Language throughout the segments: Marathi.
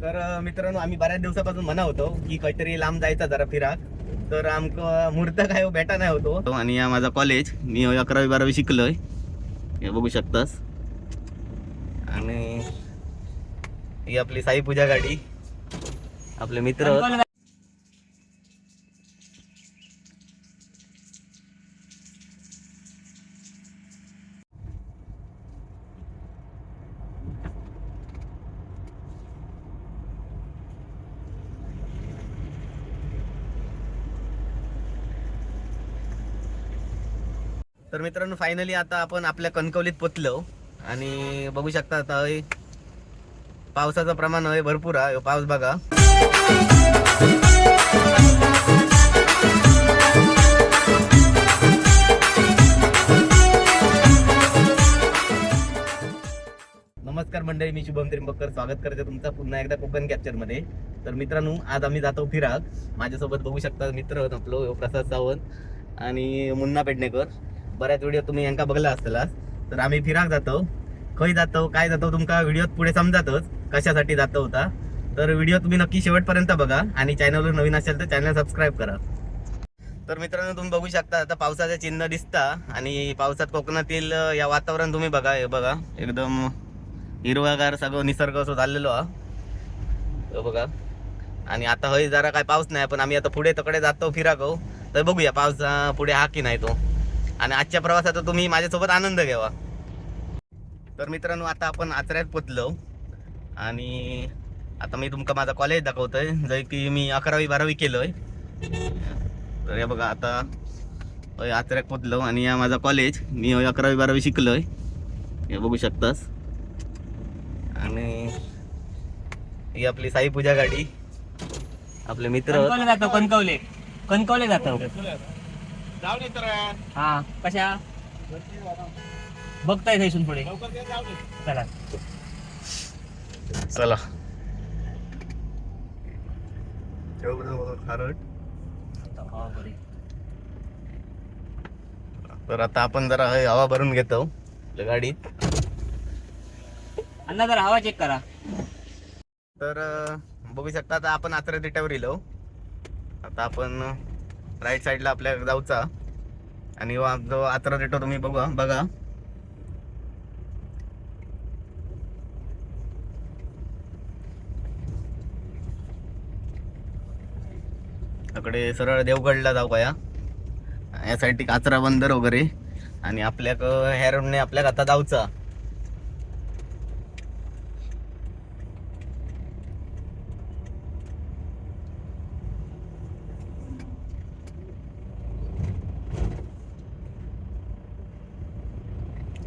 तर मित्रांनो, आम्ही बऱ्याच दिवसापासून म्हणा होतो की काहीतरी लांब जायचा जरा फिराक. तर आमचं मुहूर्त काय भेटा नाही होतो. आणि या माझा कॉलेज, मी 11वी-12वी शिकलोय, हे बघू शकतास. आणि ही आपली साई पूजा गाडी, आपले मित्र. तर मित्रांनो, फायनली आता आपण आपल्या कणकवलीत पोचलो. आणि बघू शकता आता पावसाचं प्रमाण आहे भरपूर आहे. पाऊस बघा. नमस्कार मंडळी, मी शुभम त्रिंबकर स्वागत करते तुमचा पुन्हा एकदा कोकण कॅप्चर मध्ये. तर मित्रांनो, आज आम्ही जातो फिराक. माझ्यासोबत बघू शकता मित्र आपलो प्रसाद सावंत आणि मुन्ना पेडणेकर. बऱ्याच व्हिडिओ तुम्ही यांका बघला असला. तर आम्ही फिराक जातो. खय जातो, काय जातो, तुमका व्हिडिओत पुढे समजातच कशासाठी जातो होता. तर व्हिडिओ तुम्ही नक्की शेवटपर्यंत बघा आणि चॅनलवर नवीन असेल तर चॅनल सबस्क्राईब करा. तर मित्रांनो, तुम्ही बघू शकता आता पावसाचे चिन्ह दिसता. आणि पावसात कोकणातील या वातावरण तुम्ही बघा. हे बघा, एकदम हिरवागार सगळं निसर्ग असं झालेलो हा बघा. आणि आता हय जरा काय पाऊस नाही, पण आम्ही आता पुढे तकडे जातो फिराको. तर बघूया पाऊस पुढे हा की नाही तो. आणि आजच्या प्रवासाचा तुम्ही माझ्यासोबत आनंद घ्यावा. तर मित्रांनो, आता आपण आचऱ्यात पोचलो. आणि आता मी तुमका माझा कॉलेज दाखवतोय, जय की मी 11वी-12वी केलोय. तर हे बघा, आता आचऱ्यात पोचलो आणि या माझा कॉलेज, मी 11वी-12वी शिकलोय, हे बघू शकतास. आणि ही आपली साई पूजा गाडी, आपले मित्र. कणकवले जातो हा कशा बघताय इथून पुढे. चला चला. तर आता आपण जरा हवा भरून घेतो गाडीत. अण्णा जरा हवा चेक करा. तर बघू शकता आता आपण आचरा दिट्यावर येलो. आता आपण राईट साईडला आपल्या जाऊचा. आणि जो आचरा दिटो तुम्ही बघा. इकडे सरळ देवगडला जाऊ का या साईड आचरा बंदर वगैरे. आणि आपल्या ह्या रोडने आपल्याला आता जाऊचा.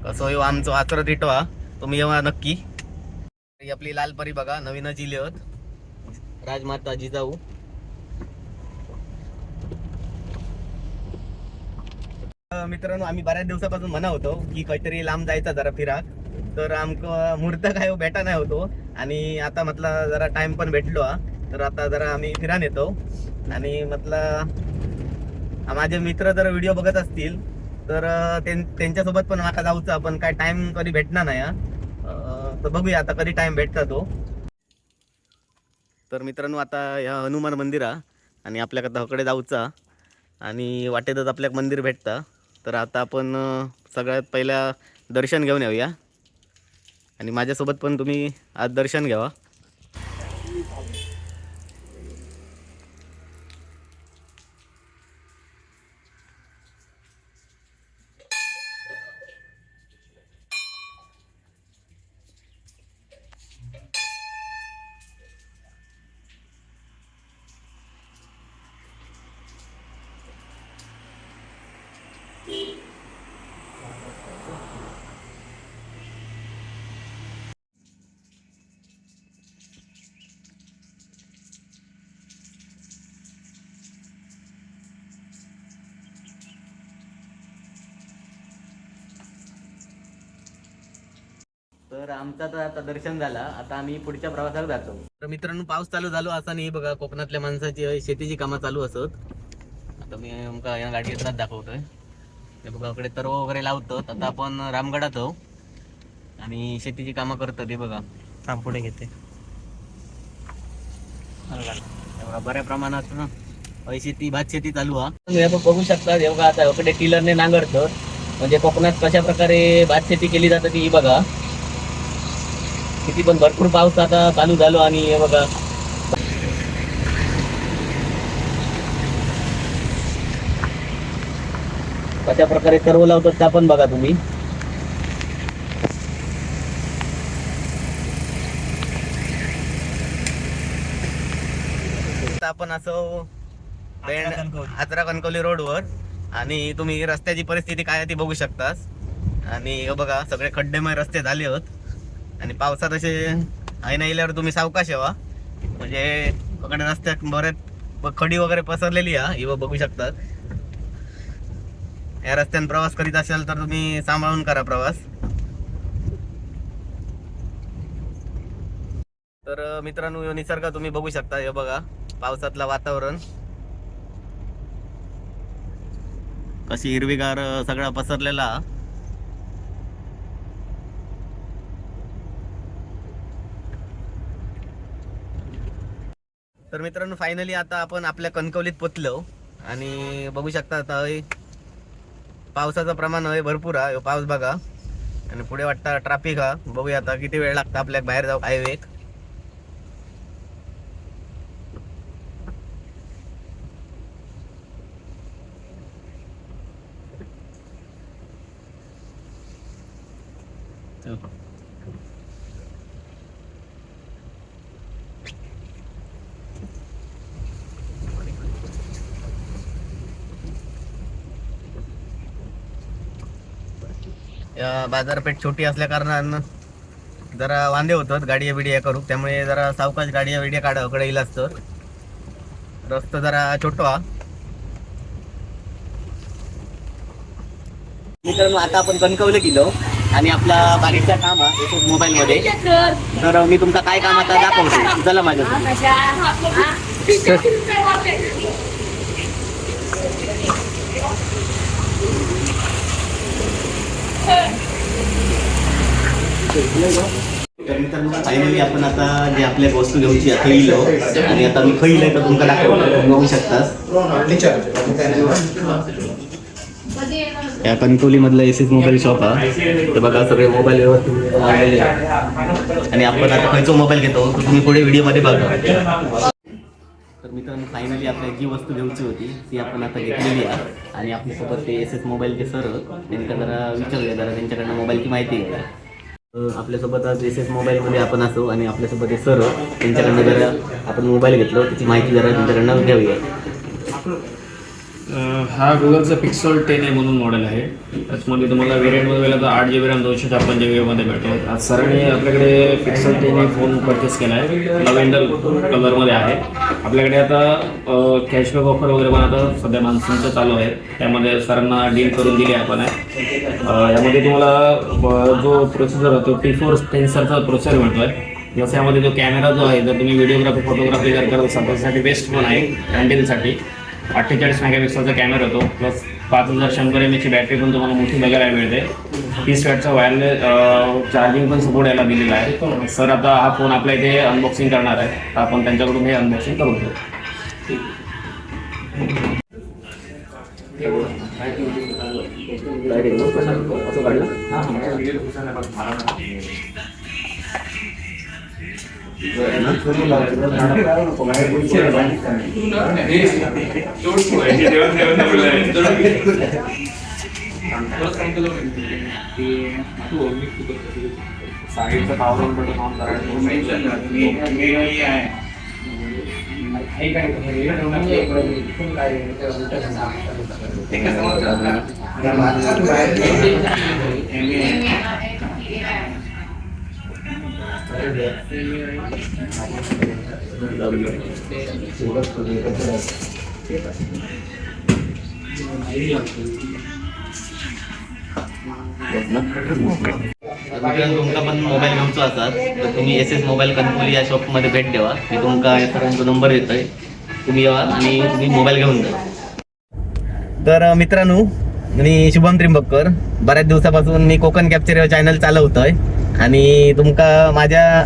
कसं येऊ आमचं आचरा दिटवा, तुम्ही येवा नक्की. ही आपली लालपरी बघा, नवीनच इले होत, राजमाता जिजाऊ. मित्रांनो, आम्ही बऱ्याच दिवसापासून म्हणा होतो की काहीतरी लांब जायचा जरा फिराक. तर आमचं मुहूर्त काय भेटा नाही होतो. आणि आता म्हटलं जरा टाइम पण भेटलो हा. तर आता जरा आम्ही फिरान येतो. आणि म्हटलं माझे मित्र जर व्हिडिओ बघत असतील तर त्यांच्यासोबत पण माका जाऊचा, पण काय टाइम कधी भेटणार नाही. तर बघूया आता कधी टाइम भेटता तो. तर मित्रांनो, आता या हनुमान मंदिरा आणि आपल्याकडे हकडे जाऊचा. आणि वाटेतच आपल्याक मंदिर भेटता. तर आता आपण सगळ्यात पहिला दर्शन घेऊन येऊया. आणि माझ्यासोबत पण तुम्ही आज दर्शन घ्यावा. तर आमचा तर आता दर्शन झाला. आता आम्ही पुढच्या प्रवासाला जातो. तर मित्रांनो, पाऊस चालू झालो असा नाही बघा. कोकणातल्या माणसाची शेतीची कामं चालू असत. आता मी आमका या गाडीतच दाखवतोय. ते बघा, इकडे तरव वगैरे लावतो. आता आपण रामगडात आहो आणि शेतीची कामं करतो. ते बघा, पुढे घेते. एवढा बऱ्या प्रमाणात ना शेती भात शेती चालू हा. तुम्ही आपण बघू शकता एवढा आता इकडे टिलरने नांगरतं. म्हणजे कोकणात कशा प्रकारे भात शेती केली जाते ती बघा. किती पण भरपूर पाऊस आता चालू झालो आणि हे बघा कशा प्रकारे सर्व लावतात त्या पण बघा तुम्ही. आता आपण असं आचरा कणकवली रोडवर आणि तुम्ही रस्त्याची परिस्थिती काय आहे ती बघू शकतास. आणि हे बघा सगळे खड्डेमय रस्ते झाले आहेत आणि पावसात असे आई नाही येल्यावर तुम्ही सावकाश यावा. म्हणजे इकडे रस्त्यात बरेच खडी वगैरे पसरलेली आहे ही बघू शकतात. या रस्त्याने प्रवास करीत असाल तर तुम्ही सांभाळून करा प्रवास. तर मित्रांनो निसर्ग तुम्ही बघू शकता हे बघा पावसातलं वातावरण कशी हिरवीगार सगळा पसरलेला. तर मित्रांनो फायनली आता आपण आपल्या कणकवलीत पोचलो आणि बघू शकता आता पावसाचं प्रमाण आहे भरपूर आहे. पाऊस बघा आणि पुढे वाटतं ट्रॅफिक हा. बघूया आता किती वेळ लागतं आपल्या बाहेर जाऊ हायवे. या बाजारपेठ छोटी असल्या कारणानं जरा वांदे होतात गाडी बिडिया करू. त्यामुळे जरा सावकाश गाडी बिडिया काढा कडे येईल असतं. रस्ता जरा छोटा. मित्रांनो आता आपण कणकवली गेलो आणि आपला बारीकचा काम आहे मोबाईल मध्ये. तर मी तुमचा काय काम आता दाखवतो चला माझ्यासोबत. तर मित्रांनो फायनली आपण आता जे आपल्या वस्तू घ्यायची खैलो आणि आता मी खैलंय तर तुमका दाखवतो बघू शकतास. या कणकवली मधलं एसएस मोबाईल शॉप हा. तर बघा सगळे मोबाईल व्यवस्थित आणि आपण आता खयचो मोबाईल घेतो तो तुम्ही पुढे व्हिडिओ मध्ये बघा. तर मित्रांनो फायनली आपल्याला जी वस्तू घ्यायची होती ती आपण आता घेतलेली आहे आणि आपल्यासोबत ते एसएस मोबाईलचे सर त्यांना जरा विचारूया जरा त्यांच्याकडनं मोबाईलची माहिती आहे. आपल्यासोबत आज एसएस मोबाईलमध्ये आपण असो आणि आपल्यासोबत ते सर त्यांच्याकडनं जरा आपण मोबाईल घेतलो त्याची माहिती जरा त्यांच्याकडनं घेऊया. हा गुगलचा पिक्सल 10A म्हणून मॉडेल आहे. त्याच्यामध्ये तुम्हाला व्हेरियंटमध्ये गेला तर 8GB रॅम 256GB भेटतो. आज सरांनी आपल्याकडे पिक्सल 10A फोन परचेस केला आहे. लव्हेंडर कलरमध्ये आहे. आपल्याकडे आता कॅशबॅक ऑफर वगैरे पण आता सध्या मान्सूनचं चालू आहे. त्यामध्ये सरांना डील करून दिली आपण आहे. यामध्ये तुम्हाला जो प्रोसेसर होतो T4 टेन्सरचा प्रोसेसर मिळतो आहे. जसं यामध्ये जो कॅमेरा जो आहे जर तुम्ही व्हिडिओग्राफी फोटोग्राफी जर करत असाल त्यासाठी बेस्ट फोन आहे. कॅन्टीनसाठी 48 मेगापिक्सलचा कॅमेरा होतो प्लस 5100 mAhची बॅटरी पण तुम्हाला मोठी बघायला मिळते. 30 वॅटचा वायरलेस चार्जिंग पण सपोर्ट यायला दिलेला आहे. सर आता हा फोन आपल्या इथे अनबॉक्सिंग करणार आहे तर आपण त्यांच्याकडून हे अनबॉक्सिंग करून घेऊ. तुमका पण मोबाईल घेऊचो असाल तर तुम्ही एसएस मोबाईल कणकवली या शॉपमध्ये भेट द्यावा. मी तुमका या सरांचा नंबर देतोय तुम्ही यावा आणि तुम्ही मोबाईल घेऊन जा. तर मित्रांनो मी शुभम त्रिंबककर बऱ्याच दिवसापासून मी कोकण कॅप्चर या चॅनल चालवतोय आणि तुमका माझ्या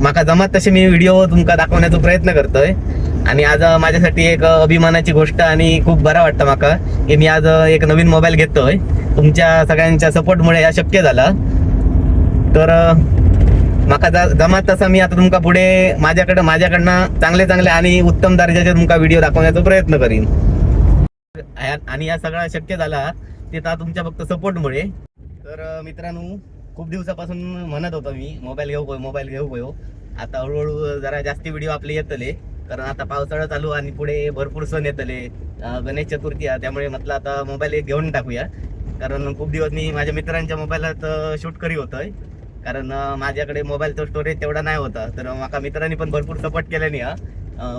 माका जमत तसे मी व्हिडिओ तुमका दाखवण्याचा प्रयत्न करतोय. आणि आज माझ्यासाठी एक अभिमानाची गोष्ट आणि खूप बरं वाटतं माका की मी आज एक नवीन मोबाईल घेतोय. तुमच्या सगळ्यांच्या सपोर्टमुळे हा शक्य झाला. तर माका जमत तसा मी आता तुमका पुढे माझ्याकडनं चांगले आणि उत्तम दर्जाचे तुमका व्हिडिओ दाखवण्याचा प्रयत्न करीन. आणि या सगळा शक्य झाला ते तर तुमच्या फक्त सपोर्टमुळे. तर मित्रांनो, खूप दिवसापासून म्हणत होतो मी मोबाईल घेऊ. आता हळूहळू जरा जास्ती व्हिडिओ आपले येतले, कारण आता पावसाळा चालू आणि पुढे भरपूर सण येतले, गणेश चतुर्थी आहे. त्यामुळे म्हटलं आता मोबाईल एक घेऊन टाकूया. कारण खूप दिवस मी माझ्या मित्रांच्या मोबाईलात शूट करी होतोय, कारण माझ्याकडे मोबाईलचा स्टोरेज तेवढा नाही होता. तर माका मित्रांनी पण भरपूर सपोर्ट केल्यानी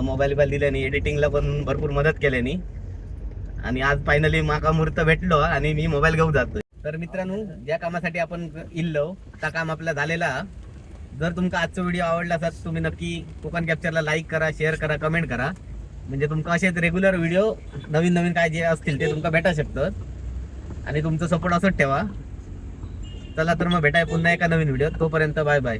मोबाईल दिल्यानी, एडिटिंगला पण भरपूर मदत केल्यानी. आणि आज फायनली माका मुहूर्त भेटलो आणि मी मोबाईल घेऊ जातोय. तर मित्रांनो, ज्या कामासाठी आपण इल्लो त्या काम आपला झालेला. जर तुमका आजचा व्हिडिओ आवडला तर तुम्ही नक्की कोकण कॅप्चरला लाईक करा, शेअर करा, कमेंट करा. म्हणजे तुमका असेच रेग्युलर व्हिडिओ नवीन काय जे असतील ते तुमका भेटा शकतात. आणि तुमचं सपोर्ट असंच ठेवा. चला तर मग भेटाय पुन्हा एका नवीन व्हिडिओ. तोपर्यंत बाय बाय.